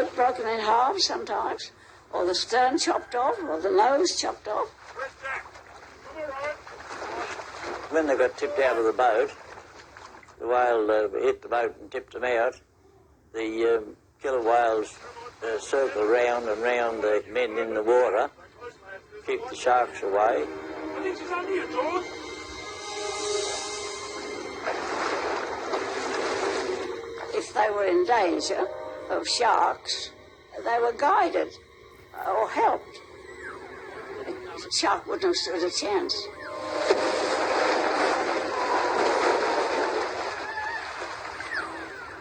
boat broken in half sometimes, or the stern chopped off, or the nose chopped off. When they got tipped out of the boat, the whale hit the boat and tipped them out. The killer whales circled round and round the men in the water, keep the sharks away. If they were in danger of sharks, they were guided or helped. The shark wouldn't have stood a chance.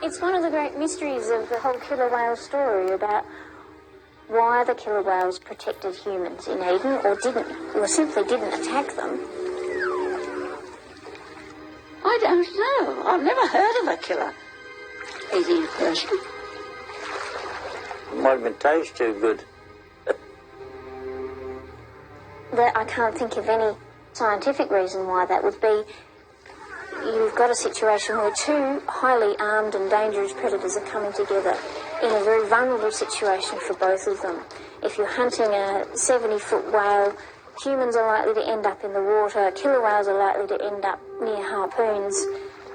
It's one of the great mysteries of the whole killer whale story about why the killer whales protected humans in Eden or simply didn't attack them. I don't know. I've never heard of a killer eating a person. It might have taste too good. I can't think of any scientific reason why that would be. You've got a situation where two highly armed and dangerous predators are coming together in a very vulnerable situation for both of them. If you're hunting a 70-foot whale, humans are likely to end up in the water, killer whales are likely to end up near harpoons.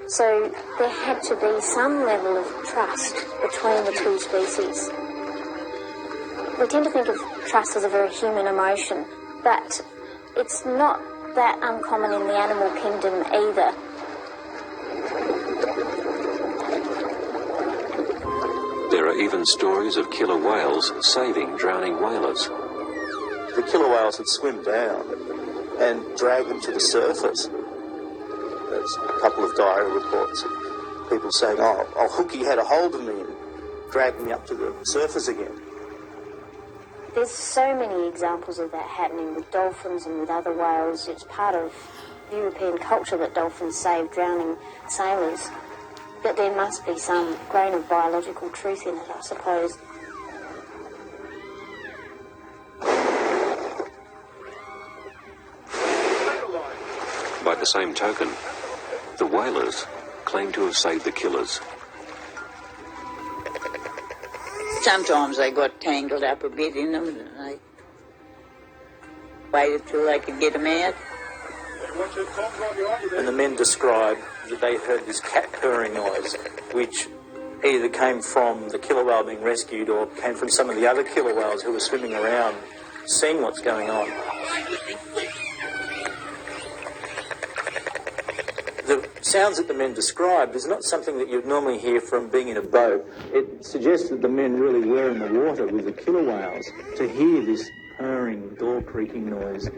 So there had to be some level of trust between the two species. We tend to think of trust as a very human emotion, but it's not that uncommon in the animal kingdom either. There are even stories of killer whales saving drowning whalers. The killer whales would swim down and drag them to the surface. There's a couple of diary reports of people saying, oh, Hookie had a hold of me and dragged me up to the surface again. There's so many examples of that happening with dolphins and with other whales. It's part of European culture that dolphins save drowning sailors. But there must be some grain of biological truth in it, I suppose. By the same token, the whalers claim to have saved the killers. Sometimes they got tangled up a bit in them and they waited till they could get them out. And the men described that they heard this cat purring noise, which either came from the killer whale being rescued or came from some of the other killer whales who were swimming around, seeing what's going on. The sounds that the men described is not something that you'd normally hear from being in a boat. It suggests that the men really were in the water with the killer whales to hear this purring, door creaking noise.